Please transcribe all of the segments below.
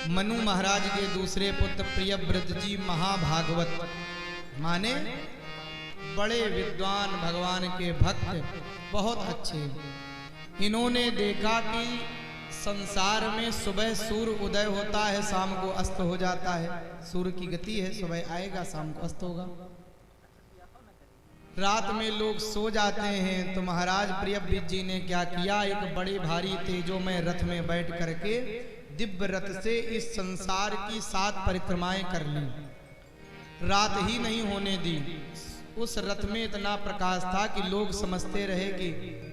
मनु महाराज के दूसरे पुत्र प्रियव्रत जी महाभागवत माने बड़े विद्वान, भगवान के भक्त, बहुत अच्छे। इन्होंने देखा कि संसार में सुबह सूर्य उदय होता है, शाम को अस्त हो जाता है। सूर्य की गति है, सुबह आएगा, शाम को अस्त होगा। रात में लोग सो जाते हैं। तो महाराज प्रियव्रत जी ने क्या किया, एक बड़े भारी तेजोमय रथ में बैठ करके दिव्य रथ से इस संसार की 7 परिक्रमाएं कर ली। रात ही नहीं होने दी। उस रथ में इतना प्रकाश था कि लोग समझते रहे कि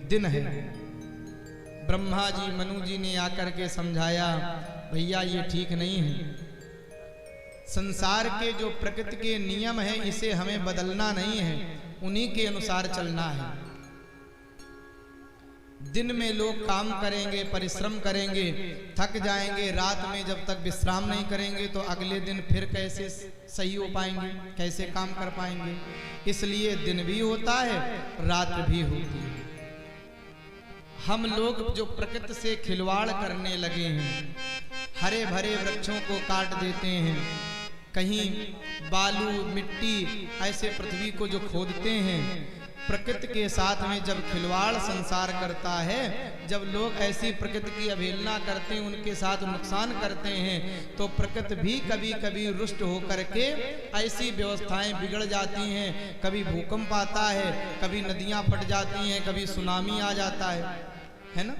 दिन है। ब्रह्मा जी, मनु जी ने आकर के समझाया, भैया ये ठीक नहीं है। संसार के जो प्रकृति के नियम हैं, इसे हमें बदलना नहीं है, उन्हीं के अनुसार चलना है। दिन में लोग काम करेंगे, परिश्रम करेंगे, थक जाएंगे। रात में जब तक विश्राम नहीं करेंगे तो अगले दिन फिर कैसे सही हो पाएंगे, कैसे काम कर पाएंगे। इसलिए दिन भी होता है, रात भी होती है। हम लोग जो प्रकृति से खिलवाड़ करने लगे हैं, हरे भरे वृक्षों को काट देते हैं, कहीं बालू मिट्टी ऐसे पृथ्वी को जो खोदते हैं, प्रकृति के साथ में जब खिलवाड़ संसार करता है, जब लोग ऐसी प्रकृति की अवहेलना करते हैं, उनके साथ नुकसान करते हैं, तो प्रकृति भी कभी कभी रुष्ट होकर के ऐसी व्यवस्थाएं बिगड़ जाती हैं। कभी भूकंप आता है, कभी नदियां फट जाती हैं, कभी सुनामी आ जाता है ना।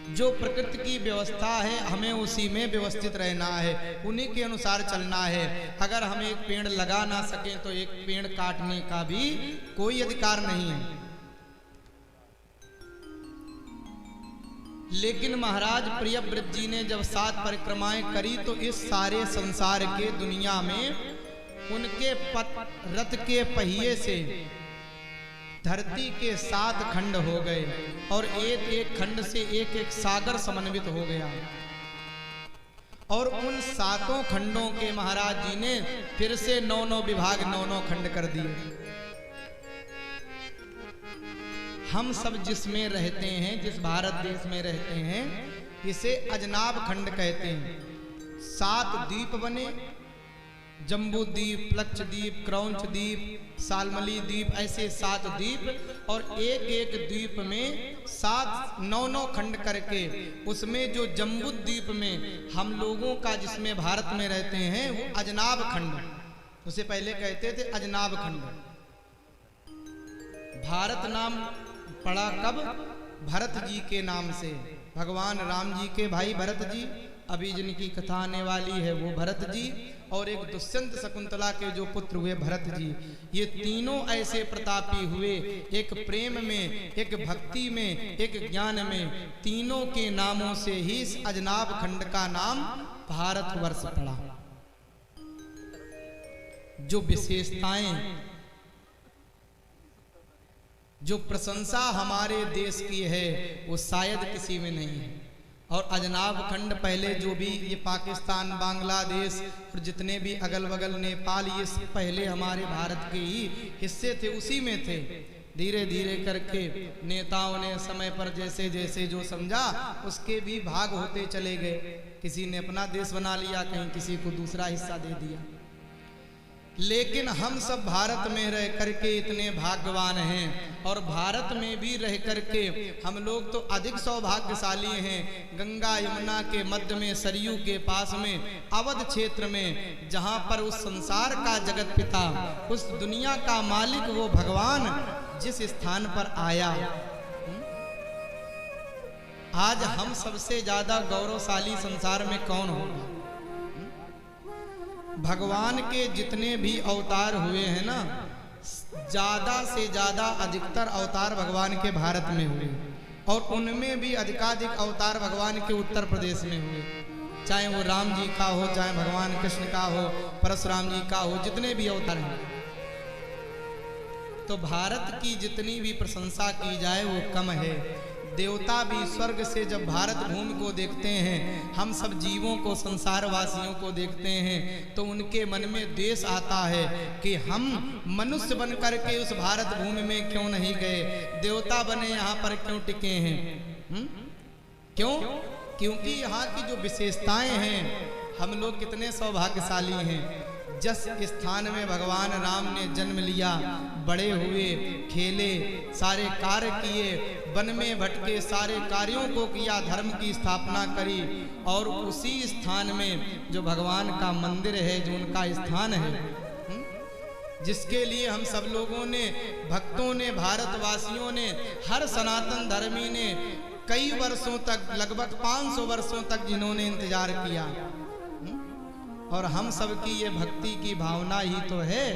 जो प्रकृति की व्यवस्था है, हमें उसी में व्यवस्थित रहना है, उन्हीं के अनुसार चलना है। अगर हम एक पेड़ लगा ना सकें तो एक पेड़ काटने का भी कोई अधिकार नहीं है। लेकिन महाराज प्रियव्रत जी ने जब 7 परिक्रमाएं करी तो इस सारे संसार के दुनिया में उनके रथ के पहिए से धरती के 7 खंड हो गए और एक एक खंड से एक एक सागर समन्वित हो गया। और उन 7 खंडों के महाराज जी ने फिर से 9-9 विभाग, 9-9 खंड कर दिए। हम सब जिसमें रहते हैं, जिस भारत देश में रहते हैं, इसे अजनाब खंड कहते हैं। 7 द्वीप बने, जम्बू द्वीप, लक्षद्वीप, क्रौंच द्वीप, सालमली द्वीप, ऐसे 7 द्वीप। और एक एक द्वीप में 9-9 खंड करके, उसमें जो जम्बू द्वीप में हम लोगों का, जिसमें भारत में रहते हैं, वो अजनाब खंड, उसे पहले कहते थे अजनाब खंड। भारत नाम पड़ा कब? भरत जी के नाम से। भगवान राम जी के भाई भरत जी, अभी जिनकी कथा आने वाली है वो भरत जी, और एक दुष्यंत शकुंतला के जो पुत्र हुए भरत जी। ये तीनों ऐसे प्रतापी हुए, एक प्रेम में, एक भक्ति में, एक ज्ञान में। तीनों के नामों से ही इस अजनाब खंड का नाम भारतवर्ष पड़ा। जो विशेषताएं, जो प्रशंसा हमारे देश की है, वो शायद किसी में नहीं है। और अजनाब खंड पहले जो भी ये पाकिस्तान, बांग्लादेश और जितने भी अगल बगल, नेपाल, ये पहले हमारे भारत के ही हिस्से थे, उसी में थे। धीरे धीरे करके नेताओं ने समय पर जैसे जैसे जो समझा, उसके भी भाग होते चले गए। किसी ने अपना देश बना लिया, कहीं किसी को दूसरा हिस्सा दे दिया। लेकिन हम सब भारत में रह करके इतने भाग्यवान हैं, और भारत में भी रह करके हम लोग तो अधिक सौभाग्यशाली हैं। गंगा यमुना के मध्य में, सरयू के पास में, अवध क्षेत्र में, जहां पर उस संसार का जगत पिता, उस दुनिया का मालिक, वो भगवान जिस स्थान पर आया, आज हम सबसे ज्यादा गौरवशाली संसार में कौन होगा? भगवान के जितने भी अवतार हुए हैं ना, ज्यादा से ज्यादा अधिकतर अवतार भगवान के भारत में हुए, और उनमें भी अधिकाधिक अवतार भगवान के उत्तर प्रदेश में हुए। चाहे वो राम जी का हो, चाहे भगवान कृष्ण का हो, परशुराम जी का हो, जितने भी अवतार हैं। तो भारत की जितनी भी प्रशंसा की जाए वो कम है। देवता भी स्वर्ग से जब भारत भूमि को देखते हैं, हम सब जीवों को, संसार वासियों को देखते हैं, तो उनके मन में द्वेष आता है कि हम मनुष्य बन करके उस भारत भूमि में क्यों नहीं गए, देवता बने यहाँ पर क्यों टिके हैं। क्यों? क्योंकि यहाँ की जो विशेषताएं हैं, हम लोग कितने सौभाग्यशाली हैं। जिस स्थान में भगवान राम ने जन्म लिया, बड़े हुए, खेले, सारे कार्य किए, वन में भटके, सारे कार्यों को किया, धर्म की स्थापना करी, और उसी स्थान में जो भगवान का मंदिर है, जो उनका स्थान है, जिसके लिए हम सब लोगों ने, भक्तों ने, भारतवासियों ने, हर सनातन धर्मी ने कई वर्षों तक, लगभग 500 वर्षों तक जिन्होंने इंतजार किया, और हम सब की ये भक्ति की भावना ही तो है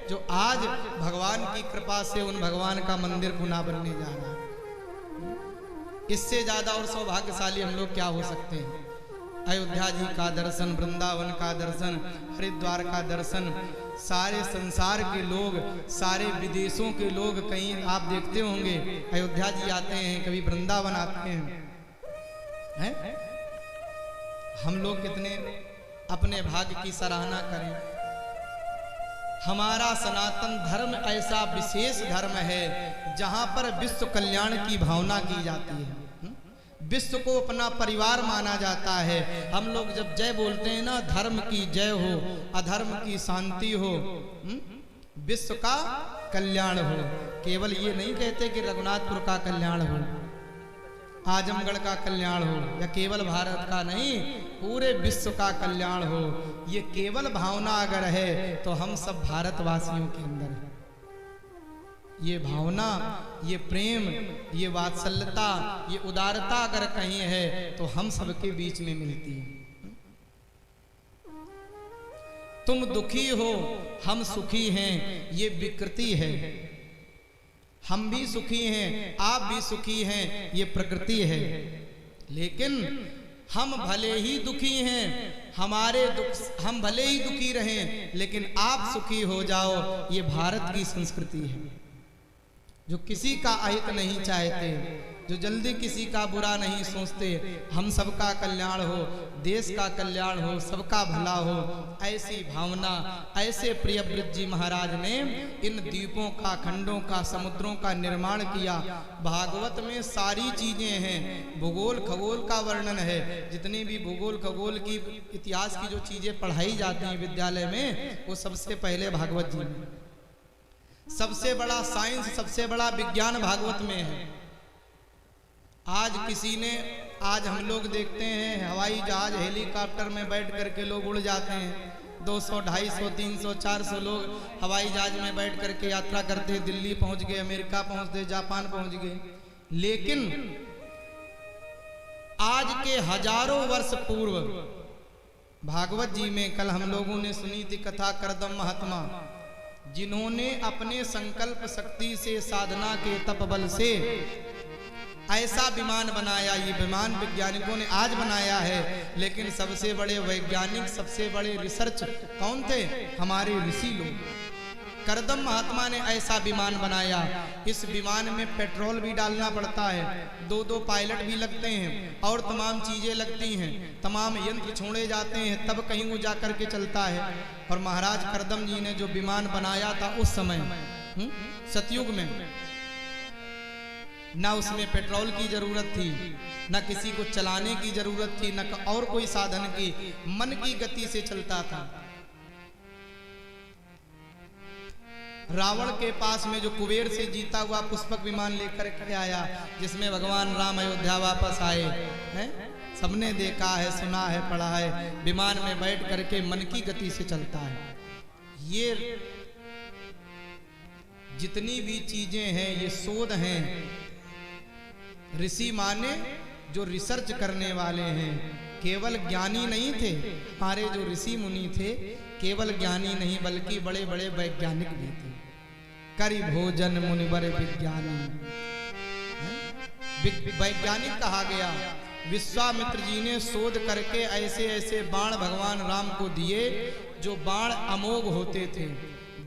जो आज भगवान की कृपा से उन भगवान का मंदिर पुनः बनने जा रहा है। इससे ज्यादा और सौभाग्यशाली हम लोग क्या हो सकते हैं। अयोध्या जी का दर्शन, वृंदावन का दर्शन, हरिद्वार का दर्शन, सारे संसार के लोग, सारे विदेशों के लोग, कहीं आप देखते होंगे अयोध्या जी आते हैं, कभी वृंदावन आते हैं। हम लोग कितने अपने भाग्य की सराहना करें। हमारा सनातन धर्म ऐसा विशेष धर्म है जहां पर विश्व कल्याण की भावना की जाती है, विश्व को अपना परिवार माना जाता है। हम लोग जब जय बोलते हैं ना, धर्म की जय हो, अधर्म की शांति हो, विश्व का कल्याण हो। केवल ये नहीं कहते कि रघुनाथपुर का कल्याण हो, आजमगढ़ का कल्याण हो, या केवल भारत का नहीं, पूरे विश्व का कल्याण हो। ये केवल भावना अगर है तो हम सब भारतवासियों के अंदर है। ये भावना, ये प्रेम, ये वात्सल्यता, ये उदारता अगर कहीं है तो हम सबके बीच में मिलती है। तुम दुखी हो, हम सुखी हैं, ये विकृति है। हम भी सुखी हैं, आप भी सुखी हैं, ये प्रकृति है। लेकिन हम भले ही दुखी हैं, हमारे दुख, हम भले ही दुखी रहें, लेकिन आप सुखी हो जाओ, ये भारत की संस्कृति है, जो किसी का अहित नहीं चाहते, जो जल्दी किसी का बुरा नहीं सोचते। हम सबका कल्याण हो, देश का कल्याण हो, सबका भला हो, ऐसी भावना, ऐसे प्रियव्रत जी महाराज ने इन द्वीपों का, खंडों का, समुद्रों का निर्माण किया। भागवत में सारी चीजें हैं, भूगोल खगोल का वर्णन है। जितनी भी भूगोल खगोल की, इतिहास की जो चीजें पढ़ाई जाती हैं विद्यालय में, वो सबसे पहले भागवत जी में। सबसे बड़ा साइंस, सबसे बड़ा विज्ञान भागवत में है। आज किसी ने, आज हम लोग देखते हैं हवाई जहाज, हेलीकॉप्टर में बैठ करके लोग उड़ जाते हैं, 200, 250, 300, 400 लोग हवाई जहाज में बैठ करके यात्रा करते, दिल्ली पहुंच गए, अमेरिका पहुंच गए, जापान पहुंच गए। लेकिन आज के हजारों वर्ष पूर्व भागवत जी में, कल हम लोगों ने सुनी थी कथा करदम महात्मा, जिन्होंने अपने संकल्प शक्ति से, साधना के तप बल से ऐसा विमान बनाया। ये विमान वैज्ञानिकों ने आज बनाया है, लेकिन सबसे बड़े वैज्ञानिक, सबसे बड़े रिसर्च कौन थे? हमारे ऋषि लोग। करदम महात्मा ने ऐसा विमान बनाया। इस विमान में पेट्रोल भी डालना पड़ता है, 2-2 पायलट भी लगते हैं, और तमाम चीजें लगती हैं, तमाम यंत्र छोड़े जाते हैं, तब कहीं वो जा करके चलता है। और महाराज करदम जी ने जो विमान बनाया था उस समय, सतयुग में, ना उसमें पेट्रोल की जरूरत थी, ना किसी को चलाने की जरूरत थी, न और कोई साधन की, मन की गति से चलता था। रावण के पास में जो कुबेर से जीता हुआ पुष्पक विमान लेकर के आया, जिसमें भगवान राम अयोध्या वापस आए हैं, सबने देखा है, सुना है, पढ़ा है। विमान में बैठ करके मन की गति से चलता है। ये जितनी भी चीजें हैं, ये शोध हैं। ऋषि माने जो रिसर्च करने वाले हैं, केवल ज्ञानी नहीं थे। हमारे जो ऋषि मुनि थे केवल ज्ञानी नहीं, बल्कि बड़े बड़े वैज्ञानिक भी थे। करि भोजन मुनिवर विज्ञानी, वैज्ञानिक कहा गया। विश्वामित्र जी ने शोध करके ऐसे ऐसे बाण भगवान राम को दिए, जो बाण अमोघ होते थे,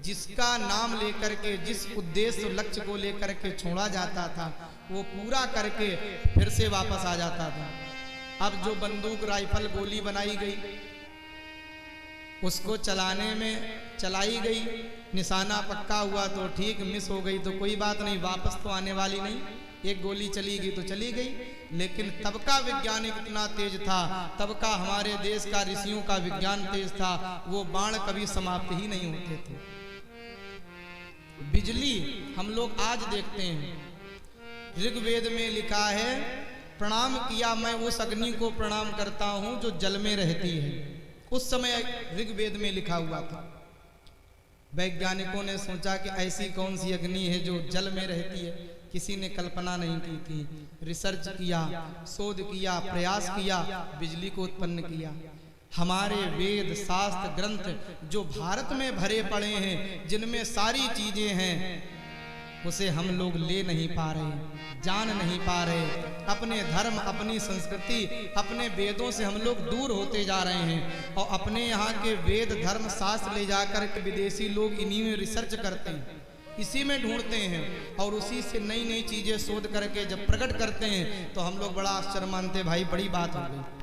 जिसका नाम लेकर के, जिस उद्देश्य लक्ष्य को लेकर के छोड़ा जाता था, वो पूरा करके फिर से वापस आ जाता था। अब जो बंदूक, राइफल, गोली बनाई गई, उसको चलाने में चलाई गई, निशाना पक्का हुआ तो ठीक, मिस हो गई तो कोई बात नहीं, वापस तो आने वाली नहीं। एक गोली चली गई तो चली गई, लेकिन तब का वैज्ञानिक इतना तेज था, तब का हमारे देश का ऋषियों का विज्ञान तेज था, वो बाण कभी समाप्त ही नहीं होते थे। बिजली हम लोग आज देखते हैं, ऋग्वेद में लिखा है, प्रणाम किया मैं उस अग्नि को प्रणाम करता हूं जो जल में रहती है। उस समय ऋग्वेद में लिखा हुआ था। वैज्ञानिकों ने सोचा कि ऐसी कौन सी अग्नि है जो जल में रहती है, किसी ने कल्पना नहीं की थी। रिसर्च किया, शोध किया, प्रयास किया, बिजली को उत्पन्न किया। हमारे वेद शास्त्र ग्रंथ जो भारत में भरे पड़े हैं, जिनमें सारी चीजें हैं, उसे हम लोग ले नहीं पा रहे, जान नहीं पा रहे। अपने धर्म, अपनी संस्कृति, अपने वेदों से हम लोग दूर होते जा रहे हैं और अपने यहाँ के वेद धर्म शास्त्र ले जाकर के विदेशी लोग इन्हीं में रिसर्च करते हैं, इसी में ढूंढते हैं और उसी से नई नई चीजें शोध करके जब प्रकट करते हैं तो हम लोग बड़ा आश्चर्य मानते, भाई बड़ी बात हो गई।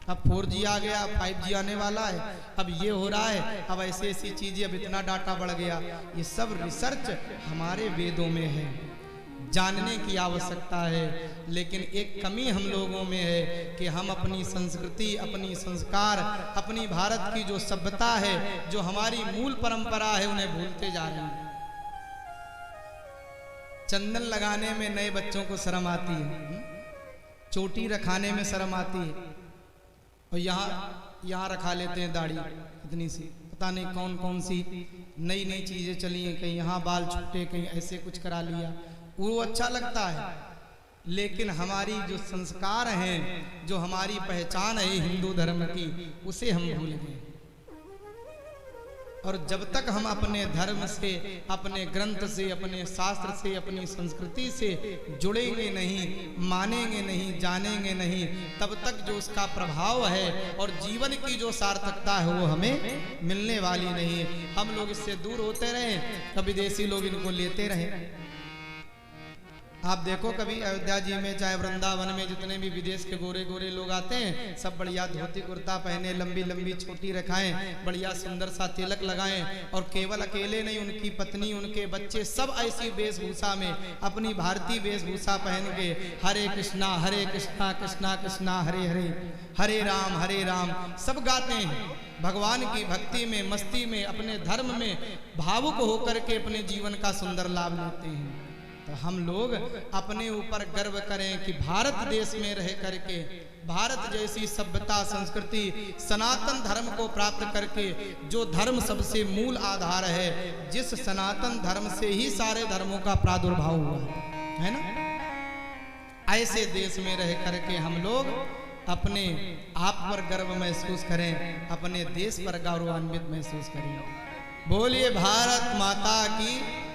अब 4G आ गया, 5G आने वाला है, अब ये हो रहा है, अब ऐसी ऐसी चीजें, अब इतना डाटा बढ़ गया। ये सब रिसर्च हमारे वेदों में है, जानने की आवश्यकता है। लेकिन एक कमी हम लोगों में है कि हम अपनी संस्कृति, अपनी संस्कार, अपनी भारत की जो सभ्यता है, जो हमारी मूल परंपरा है, उन्हें भूलते जा रहे हैं। चंदन लगाने में नए बच्चों को शर्म आती है, चोटी रखाने में शर्म आती है, और यहाँ रखा लेते हैं दाढ़ी इतनी सी, पता नहीं कौन कौन सी नई नई चीजें चली हैं, कहीं यहाँ बाल छुट्टे, कहीं ऐसे कुछ करा लिया, वो अच्छा लगता है। लेकिन हमारी जो संस्कार हैं, जो हमारी पहचान है हिंदू धर्म की, उसे हम भूल गए। और जब तक हम अपने धर्म से, अपने ग्रंथ से, अपने शास्त्र से, अपनी संस्कृति से जुड़ेंगे नहीं, मानेंगे नहीं, जानेंगे नहीं, तब तक जो उसका प्रभाव है और जीवन की जो सार्थकता है वो हमें मिलने वाली नहीं है। हम लोग इससे दूर होते रहे, तो विदेशी लोग इनको लेते रहे। आप देखो कभी अयोध्या जी में, चाहे वृंदावन में, जितने भी विदेश के गोरे गोरे लोग आते हैं, सब बढ़िया धोती कुर्ता पहने, लंबी लंबी छोटी रखाएं, बढ़िया सुंदर सा तिलक लगाएं, और केवल अकेले नहीं, उनकी पत्नी, उनके बच्चे सब ऐसी वेशभूषा में, अपनी भारतीय वेशभूषा पहन के हरे कृष्णा कृष्णा कृष्णा हरे हरे, हरे राम सब गाते हैं। भगवान की भक्ति में, मस्ती में, अपने धर्म में भावुक होकर के अपने जीवन का सुंदर लाभ लेते हैं। तो हम लोग अपने ऊपर गर्व करें कि भारत देश में रह करके, भारत जैसी सभ्यता, संस्कृति, सनातन धर्म को प्राप्त करके, जो धर्म सबसे मूल आधार है, जिस सनातन धर्म से ही सारे धर्मों का प्रादुर्भाव हुआ है ना, ऐसे देश में रह करके हम लोग अपने आप पर गर्व महसूस करें, अपने देश पर गौरवान्वित महसूस करें। बोलिए भारत माता की।